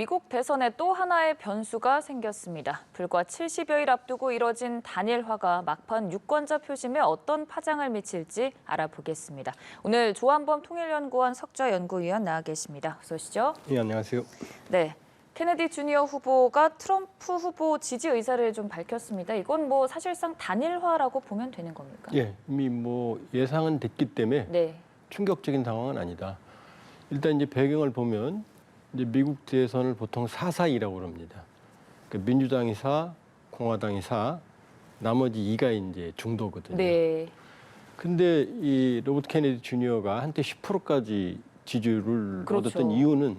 미국 대선에 또 하나의 변수가 생겼습니다. 불과 70여일 앞두고 이뤄진 단일화가 막판 유권자 표심에 어떤 파장을 미칠지 알아보겠습니다. 오늘 조한범 통일연구원 석좌 연구위원 나와 계십니다. 어서 오시죠. 예, 안녕하세요. 네. 케네디 주니어 후보가 트럼프 후보 지지 의사를 좀 밝혔습니다. 이건 뭐 사실상 단일화라고 보면 되는 겁니까? 예, 이미 예상은 됐기 때문에 네. 충격적인 상황은 아니다. 일단 이제 배경을 보면 이제 미국 대선을 보통 4-4-2라고 그럽니다. 그러니까 민주당이 4, 공화당이 4, 나머지 2가 이제 중도거든요. 네. 근데 이 로버트 케네디 주니어가 한때 10%까지 지지율을 그렇죠. 얻었던 이유는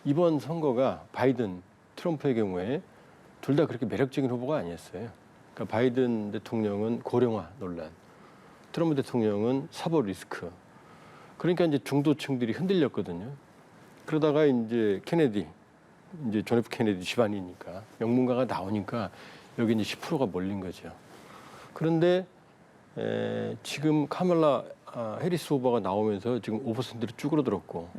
이번 선거가 바이든, 트럼프의 경우에 둘 다 그렇게 매력적인 후보가 아니었어요. 그러니까 바이든 대통령은 고령화 논란, 트럼프 대통령은 사법 리스크. 그러니까 이제 중도층들이 흔들렸거든요. 그러다가 이제 케네디, 이제 존 F 케네디 집안이니까 영문가가 나오니까 여기 이제 10%가 몰린 거죠. 그런데 지금 카멀라 해리스 후보가 나오면서 지금 5%로 쭈그러들었고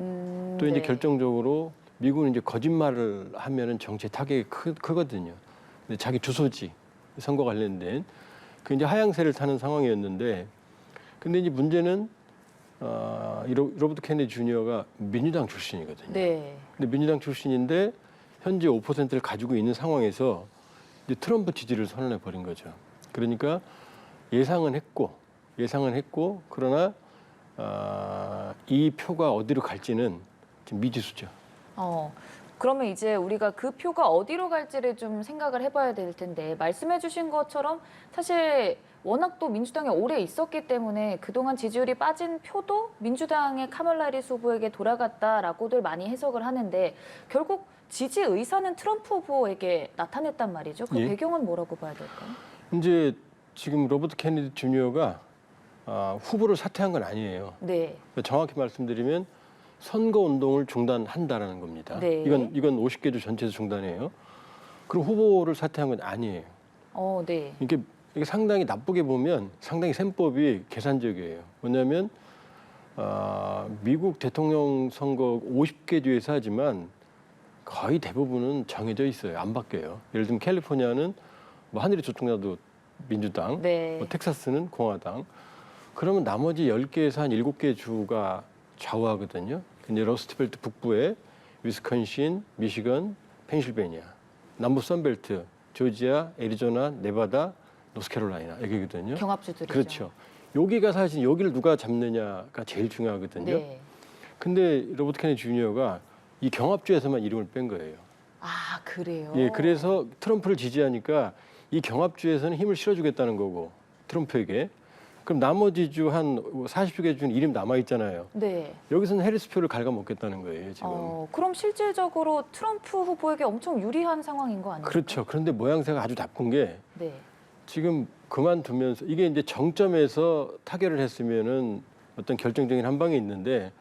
또 이제 네. 결정적으로 미국은 이제 거짓말을 하면은 정치의 타격이 크거든요. 근데 자기 주소지 선거 관련된 그 이제 하향세를 타는 상황이었는데, 근데 이제 문제는 로버트 케네디 주니어가 민주당 출신이거든요. 네. 근데 민주당 출신인데 현재 5%를 가지고 있는 상황에서 이제 트럼프 지지를 선언해 버린 거죠. 그러니까 예상은 했고 그러나 이 표가 어디로 갈지는 지금 미지수죠. 그러면 이제 우리가 그 표가 어디로 갈지를 좀 생각을 해봐야 될 텐데, 말씀해 주신 것처럼 사실 워낙 또 민주당에 오래 있었기 때문에 그동안 지지율이 빠진 표도 민주당의 카멀라 해리스 후보에게 돌아갔다라고들 많이 해석을 하는데, 결국 지지 의사는 트럼프 후보에게 나타냈단 말이죠. 그 예. 배경은 뭐라고 봐야 될까요? 이제 지금 로버트 케네디 주니어가 후보를 사퇴한 건 아니에요. 네. 정확히 말씀드리면 선거 운동을 중단한다라는 겁니다. 네. 이건 50개 주 전체에서 중단해요. 그리고 후보를 사퇴한 건 아니에요. 네. 이게 상당히 나쁘게 보면 상당히 셈법이 계산적이에요. 뭐냐면 미국 대통령 선거 50개 주에서 하지만 거의 대부분은 정해져 있어요. 안 바뀌어요. 예를 들면 캘리포니아는 하늘이 저쪽나도 민주당, 네. 텍사스는 공화당. 그러면 나머지 10개에서 한 7개 주가 좌우하거든요. 이제 러스트벨트 북부에 위스콘신, 미시건, 펜실베니아, 남부 선벨트, 조지아, 애리조나, 네바다, 노스캐롤라이나 여기거든요. 경합주들이죠. 그렇죠. 여기가 사실 여기를 누가 잡느냐가 제일 중요하거든요. 네. 근데 로버트 케네디 주니어가 이 경합주에서만 이름을 뺀 거예요. 아, 그래요? 예, 그래서 트럼프를 지지하니까 이 경합주에서는 힘을 실어주겠다는 거고, 트럼프에게. 그럼 나머지 주 한 40개 주는 이름 남아 있잖아요. 네. 여기서는 해리스 표를 갉아먹겠다는 거예요, 지금. 그럼 실질적으로 트럼프 후보에게 엄청 유리한 상황인 거 아닙니까? 그렇죠. 그런데 모양새가 아주 나쁜 게 네. 지금 그만두면서 이게 이제 정점에서 타결을 했으면은 어떤 결정적인 한 방이 있는데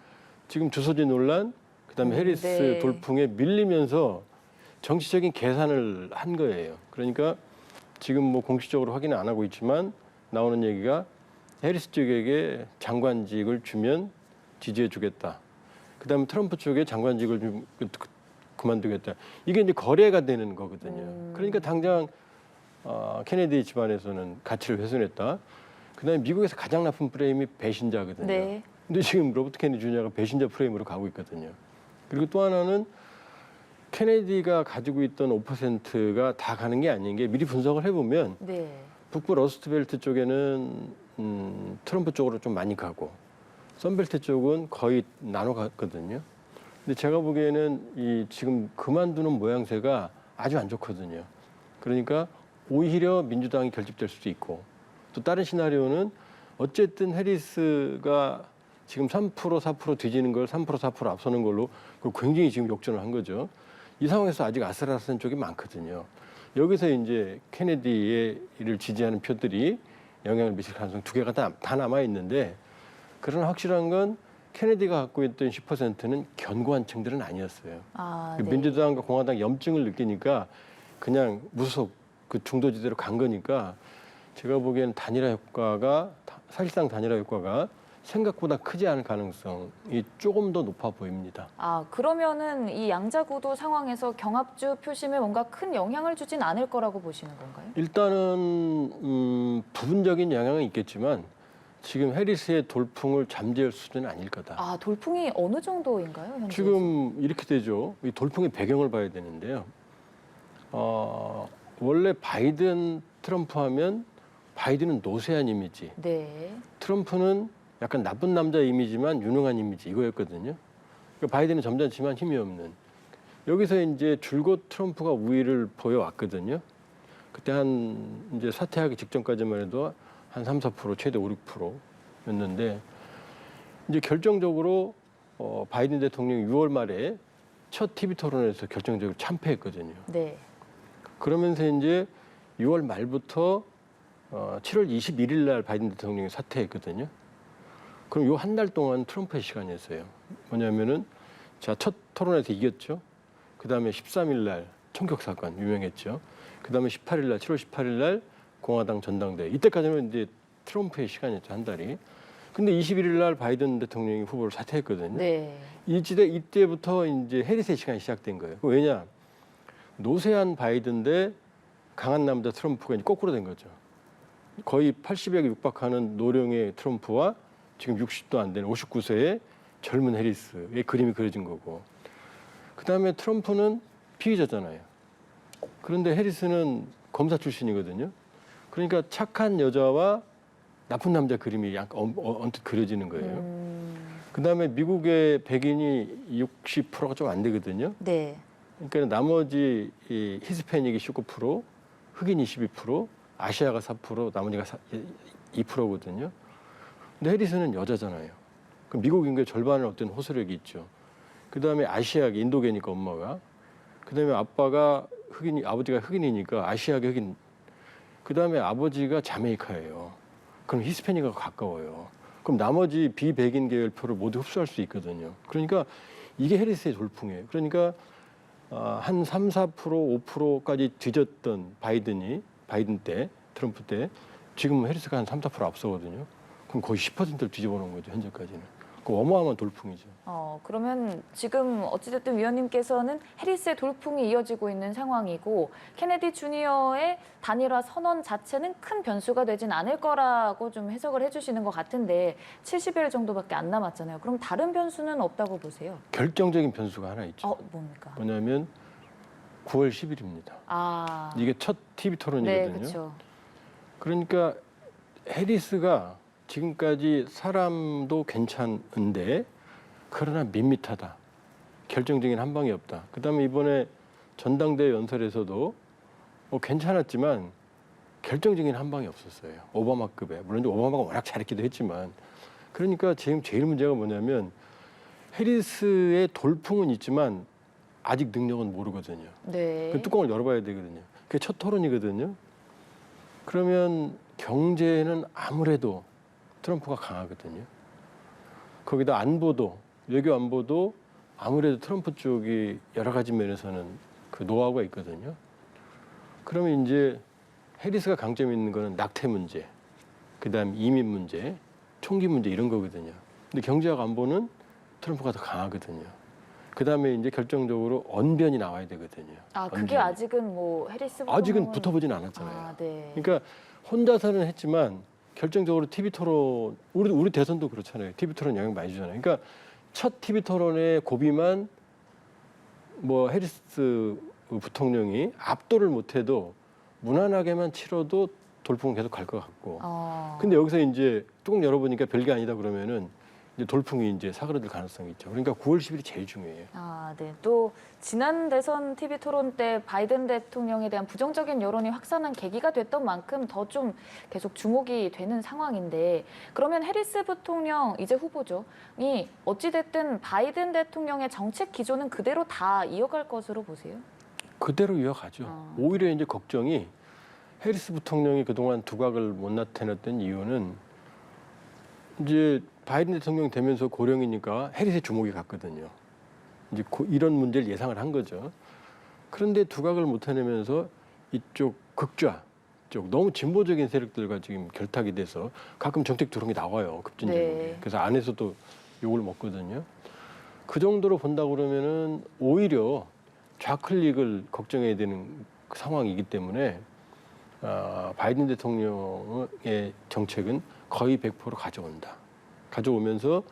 지금 주소지 논란, 그다음에 해리스 네. 돌풍에 밀리면서 정치적인 계산을 한 거예요. 그러니까 지금 공식적으로 확인은 안 하고 있지만 나오는 얘기가 해리스 쪽에게 장관직을 주면 지지해 주겠다. 그다음에 트럼프 쪽에 장관직을 좀 그만두겠다. 이게 이제 거래가 되는 거거든요. 그러니까 당장 케네디 집안에서는 가치를 훼손했다. 그다음에 미국에서 가장 나쁜 프레임이 배신자거든요. 네. 근데 지금 로버트 케네디 주니어가 배신자 프레임으로 가고 있거든요. 그리고 또 하나는 케네디가 가지고 있던 5%가 다 가는 게 아닌 게 미리 분석을 해보면 네. 북부 러스트벨트 쪽에는 트럼프 쪽으로 좀 많이 가고 선벨트 쪽은 거의 나눠 갔거든요. 근데 제가 보기에는 이 지금 그만두는 모양새가 아주 안 좋거든요. 그러니까 오히려 민주당이 결집될 수도 있고, 또 다른 시나리오는 어쨌든 해리스가 지금 3% 4% 뒤지는 걸 3% 4% 앞서는 걸로 굉장히 지금 역전을 한 거죠. 이 상황에서 아직 아슬아슬한 쪽이 많거든요. 여기서 이제 케네디를 지지하는 표들이 영향을 미칠 가능성 2개가 다 남아 있는데, 그러나 확실한 건 케네디가 갖고 있던 10%는 견고한 층들은 아니었어요. 네. 민주당과 공화당 염증을 느끼니까 그냥 무소속 그 중도지대로 간 거니까 제가 보기에는 사실상 단일화 효과가 생각보다 크지 않을 가능성이 조금 더 높아 보입니다. 아, 그러면은 이 양자 구도 상황에서 경합주 표심에 뭔가 큰 영향을 주진 않을 거라고 보시는 건가요? 일단은 부분적인 영향은 있겠지만 지금 해리스의 돌풍을 잠재울 수준은 아닐 거다. 아, 돌풍이 어느 정도인가요, 현재? 지금 이렇게 되죠. 이 돌풍의 배경을 봐야 되는데요. 원래 바이든, 트럼프 하면 바이든은 노쇠한 이미지, 네. 트럼프는 약간 나쁜 남자 이미지만 유능한 이미지 이거였거든요. 그러니까 바이든은 점잖지만 힘이 없는. 여기서 이제 줄곧 트럼프가 우위를 보여왔거든요. 그때 이제 사퇴하기 직전까지만 해도 한 3, 4% 최대 5, 6%였는데 이제 결정적으로 바이든 대통령이 6월 말에 첫 TV 토론에서 결정적으로 참패했거든요. 네. 그러면서 이제 6월 말부터 7월 21일 날 바이든 대통령이 사퇴했거든요. 그럼 요 한 달 동안 트럼프의 시간이었어요. 뭐냐면은 자, 첫 토론에서 이겼죠. 그다음에 13일 날 총격 사건 유명했죠. 그다음에 18일 날 7월 18일 날 공화당 전당대회. 이때까지는 이제 트럼프의 시간이었죠, 한 달이. 근데 21일 날 바이든 대통령이 후보를 사퇴했거든요. 네. 이때부터 이제 해리스의 시간이 시작된 거예요. 왜냐? 노쇠한 바이든 대 강한 남자 트럼프가 이제 거꾸로 된 거죠. 거의 80에 육박하는 노령의 트럼프와 지금 60도 안 되는 59세의 젊은 해리스의 그림이 그려진 거고. 그다음에 트럼프는 피의자잖아요. 그런데 해리스는 검사 출신이거든요. 그러니까 착한 여자와 나쁜 남자 그림이 약간 언뜻 그려지는 거예요. 그다음에 미국의 백인이 60%가 좀 안 되거든요. 네. 그러니까 나머지 이 히스패닉이 19%, 흑인 22%, 아시아가 4%, 나머지가 2%거든요. 근데 해리스는 여자잖아요. 그럼 미국 인구의 절반은 어떤 호소력이 있죠. 그다음에 아시아계 인도계니까 엄마가, 그다음에 아빠가 아버지가 흑인이니까 아시아계 흑인. 그다음에 아버지가 자메이카예요. 그럼 히스패닉과 가까워요. 그럼 나머지 비백인 계열표를 모두 흡수할 수 있거든요. 그러니까 이게 해리스의 돌풍이에요. 그러니까 한 3, 4%, 5%까지 뒤졌던 바이든 때, 트럼프 때 지금 해리스가 한 3, 4% 앞서거든요. 그럼 거의 10%를 뒤집어 놓은 거죠, 현재까지는. 그 어마어마한 돌풍이죠. 그러면 지금 어찌됐든 위원님께서는 해리스의 돌풍이 이어지고 있는 상황이고 케네디 주니어의 단일화 선언 자체는 큰 변수가 되진 않을 거라고 좀 해석을 해주시는 것 같은데 70일 정도밖에 안 남았잖아요. 그럼 다른 변수는 없다고 보세요? 결정적인 변수가 하나 있죠. 뭡니까? 뭐냐면 9월 10일입니다. 아, 이게 첫 TV 네, 토론이거든요. 그렇죠. 그러니까 해리스가 지금까지 사람도 괜찮은데 그러나 밋밋하다. 결정적인 한 방이 없다. 그다음에 이번에 전당대회 연설에서도 괜찮았지만 결정적인 한 방이 없었어요. 오바마급에. 물론 이제 오바마가 워낙 잘했기도 했지만 그러니까 지금 제일 문제가 뭐냐면 해리스의 돌풍은 있지만 아직 능력은 모르거든요. 네. 그 뚜껑을 열어봐야 되거든요. 그게 첫 토론이거든요. 그러면 경제는 아무래도 트럼프가 강하거든요. 거기다 외교 안보도 아무래도 트럼프 쪽이 여러 가지 면에서는 그 노하우가 있거든요. 그러면 이제 해리스가 강점이 있는 거는 낙태 문제, 그다음 이민 문제, 총기 문제 이런 거거든요. 근데 경제학 안보는 트럼프가 더 강하거든요. 그다음에 이제 결정적으로 언변이 나와야 되거든요. 그게 아직은 뭐 해리스 아직은 붙어보진 않았잖아요. 네. 그러니까 혼자서는 했지만 결정적으로 TV 토론 우리 대선도 그렇잖아요. TV 토론 영향 많이 주잖아요. 그러니까 첫 TV 토론의 고비만 뭐 해리스 부통령이 압도를 못해도 무난하게만 치러도 돌풍은 계속 갈 것 같고. 근데 여기서 이제 뚜껑 열어보니까 별게 아니다 그러면은 이제 돌풍이 이제 사그라들 가능성이 있죠. 그러니까 9월 10일이 제일 중요해요. 네. 또 지난 대선 TV 토론 때 바이든 대통령에 대한 부정적인 여론이 확산한 계기가 됐던 만큼 더 좀 계속 주목이 되는 상황인데 그러면 해리스 부통령 이제 후보죠. 이 어찌 됐든 바이든 대통령의 정책 기조는 그대로 다 이어갈 것으로 보세요? 그대로 이어가죠. 오히려 이제 걱정이 해리스 부통령이 그동안 두각을 못 나타냈던 이유는 이제 바이든 대통령이 되면서 고령이니까 해리스의 주목이 갔거든요. 이제 이런 문제를 예상을 한 거죠. 그런데 두각을 못 해내면서 이쪽 극좌, 쪽 너무 진보적인 세력들과 지금 결탁이 돼서 가끔 정책 들어온 게 나와요. 급진적으로. 네. 그래서 안에서도 욕을 먹거든요. 그 정도로 본다 그러면은 오히려 좌클릭을 걱정해야 되는 상황이기 때문에 바이든 대통령의 정책은 거의 100% 가져온다. 가져오면서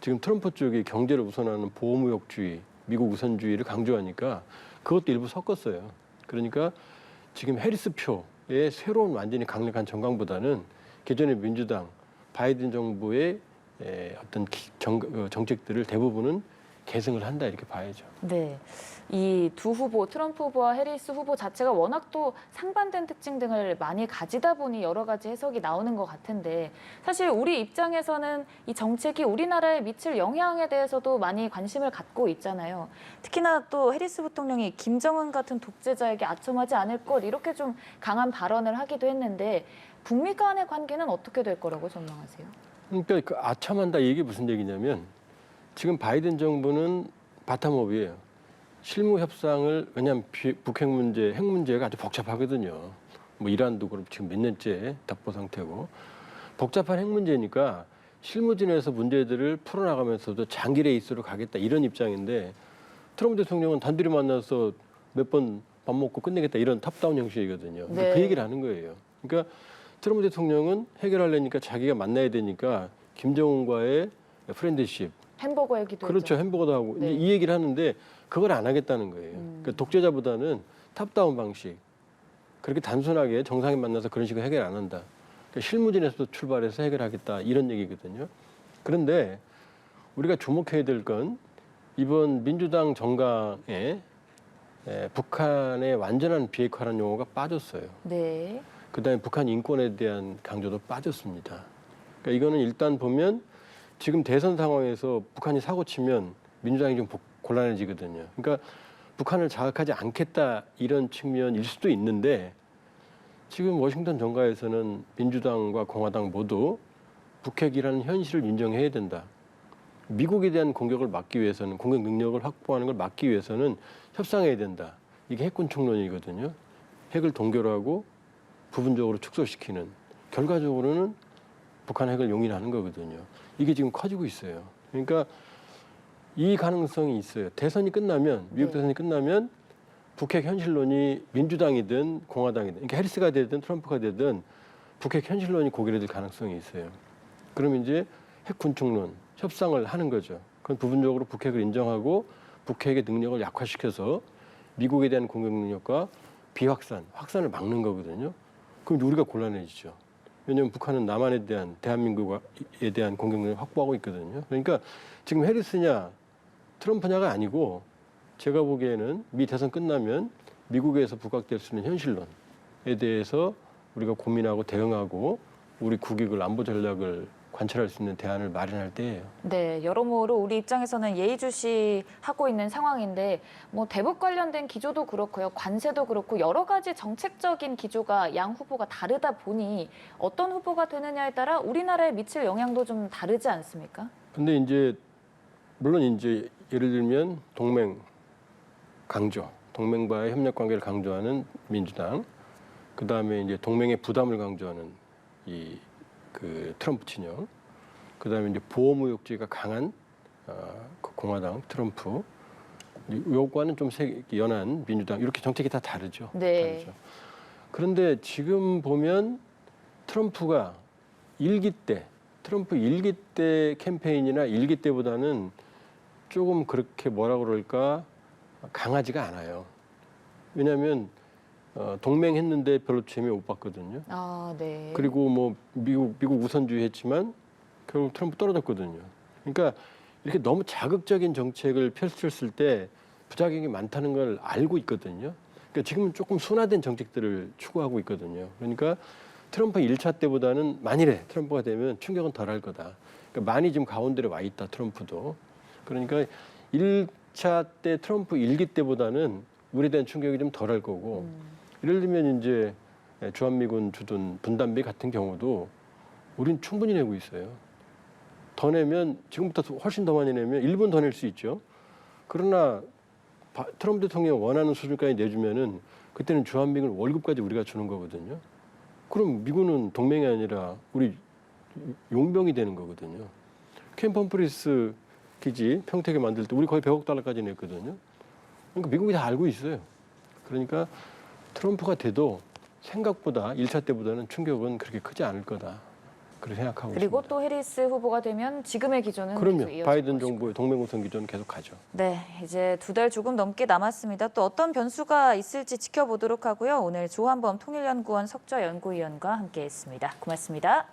지금 트럼프 쪽이 경제를 우선하는 보호무역주의, 미국 우선주의를 강조하니까 그것도 일부 섞었어요. 그러니까 지금 해리스 표의 새로운 완전히 강력한 정강보다는 기존의 민주당, 바이든 정부의 어떤 정책들을 대부분은 계승을 한다 이렇게 봐야죠. 네. 이 두 후보, 트럼프 후보와 해리스 후보 자체가 워낙 또 상반된 특징 등을 많이 가지다 보니 여러 가지 해석이 나오는 것 같은데 사실 우리 입장에서는 이 정책이 우리나라에 미칠 영향에 대해서도 많이 관심을 갖고 있잖아요. 특히나 또 해리스 부통령이 김정은 같은 독재자에게 아첨하지 않을 것 이렇게 좀 강한 발언을 하기도 했는데 북미 간의 관계는 어떻게 될 거라고 전망하세요? 그러니까 그 아첨한다 이게 무슨 얘기냐면 지금 바이든 정부는 바텀업이에요. 실무 협상을 왜냐하면 북핵 문제, 핵 문제가 아주 복잡하거든요. 뭐 이란도 그렇고 지금 몇 년째 답보 상태고 복잡한 핵 문제니까 실무진에서 문제들을 풀어나가면서도 장기 레이스로 가겠다 이런 입장인데 트럼프 대통령은 단둘이 만나서 몇 번 밥 먹고 끝내겠다 이런 탑다운 형식이거든요. 네. 그 얘기를 하는 거예요. 그러니까 트럼프 대통령은 해결하려니까 자기가 만나야 되니까 김정은과의 프렌드십 햄버거 얘기도 그렇죠. 했죠. 햄버거도 하고 네. 이제 이 얘기를 하는데 그걸 안 하겠다는 거예요. 그러니까 독재자보다는 탑다운 방식. 그렇게 단순하게 정상인 만나서 그런 식으로 해결 안 한다. 그러니까 실무진에서도 출발해서 해결하겠다 이런 얘기거든요. 그런데 우리가 주목해야 될 건 이번 민주당 정강에 북한의 완전한 비핵화라는 용어가 빠졌어요. 네. 그다음에 북한 인권에 대한 강조도 빠졌습니다. 그러니까 이거는 일단 보면 지금 대선 상황에서 북한이 사고 치면 민주당이 좀 곤란해지거든요. 그러니까 북한을 자극하지 않겠다 이런 측면일 수도 있는데 지금 워싱턴 정가에서는 민주당과 공화당 모두 북핵이라는 현실을 인정해야 된다. 미국에 대한 공격을 막기 위해서는 공격 능력을 확보하는 걸 막기 위해서는 협상해야 된다. 이게 핵군 총론이거든요. 핵을 동결하고 부분적으로 축소시키는 결과적으로는 북한 핵을 용인하는 거거든요. 이게 지금 커지고 있어요. 그러니까 이 가능성이 있어요. 대선이 끝나면 미국 대선이 끝나면 북핵 현실론이 민주당이든 공화당이든 그러니까 해리스가 되든 트럼프가 되든 북핵 현실론이 고개를 들 가능성이 있어요. 그러면 이제 핵 군축론 협상을 하는 거죠. 그건 부분적으로 북핵을 인정하고 북핵의 능력을 약화시켜서 미국에 대한 공격 능력과 확산을 막는 거거든요. 그럼 우리가 곤란해지죠. 왜냐하면 북한은 남한에 대한 대한민국에 대한 공격 능력을 확보하고 있거든요. 그러니까 지금 해리스냐 트럼프냐가 아니고 제가 보기에는 미 대선 끝나면 미국에서 부각될 수 있는 현실론에 대해서 우리가 고민하고 대응하고 우리 국익을 안보 전략을 관찰할 수 있는 대안을 마련할 때예요. 네, 여러모로 우리 입장에서는 예의주시하고 있는 상황인데 뭐 대북 관련된 기조도 그렇고요. 관세도 그렇고 여러 가지 정책적인 기조가 양 후보가 다르다 보니 어떤 후보가 되느냐에 따라 우리나라에 미칠 영향도 좀 다르지 않습니까? 근데 이제 물론 이제 예를 들면 동맹 강조, 동맹과의 협력 관계를 강조하는 민주당, 그 다음에 이제 동맹의 부담을 강조하는 그 트럼프 진영, 그 다음에 이제 보호무역주의가 강한 공화당 트럼프, 요거와는 좀 연한 민주당 이렇게 정책이 다 다르죠. 네. 다르죠. 그런데 지금 보면 트럼프 일기 때 캠페인이나 일기 때보다는 조금 그렇게 뭐라 그럴까 강하지가 않아요. 왜냐하면 동맹했는데 별로 재미 못 봤거든요. 아, 네. 그리고 뭐 미국 우선주의 했지만 결국 트럼프 떨어졌거든요. 그러니까 이렇게 너무 자극적인 정책을 펼쳤을 때 부작용이 많다는 걸 알고 있거든요. 그러니까 지금은 조금 순화된 정책들을 추구하고 있거든요. 그러니까 트럼프 1차 때보다는 만일에 트럼프가 되면 충격은 덜할 거다. 그러니까 많이 지금 가운데로 와 있다, 트럼프도. 그러니까 1차 때 트럼프 1기 때보다는 우리에 대한 충격이 좀 덜할 거고 예를 들면 이제 주한미군 주둔 분담비 같은 경우도 우린 충분히 내고 있어요. 더 내면 지금부터 훨씬 더 많이 내면 1분 더 낼 수 있죠. 그러나 트럼프 대통령이 원하는 수준까지 내주면은 그때는 주한미군 월급까지 우리가 주는 거거든요. 그럼 미군은 동맹이 아니라 우리 용병이 되는 거거든요. 캠프 험프리스 기지 평택에 만들 때 우리 거의 100억 달러까지 냈거든요. 그러니까 미국이 다 알고 있어요. 그러니까 트럼프가 돼도 생각보다 1차 때보다는 충격은 그렇게 크지 않을 거다. 그렇게 생각하고 그리고 있습니다. 또 해리스 후보가 되면 지금의 기조는 계속 그럼요. 이어질 바이든 것이고. 정부의 동맹 우선 기조는 계속 가죠. 네, 이제 2달 조금 넘게 남았습니다. 또 어떤 변수가 있을지 지켜보도록 하고요. 오늘 조한범 통일연구원 석좌연구위원과 함께했습니다. 고맙습니다.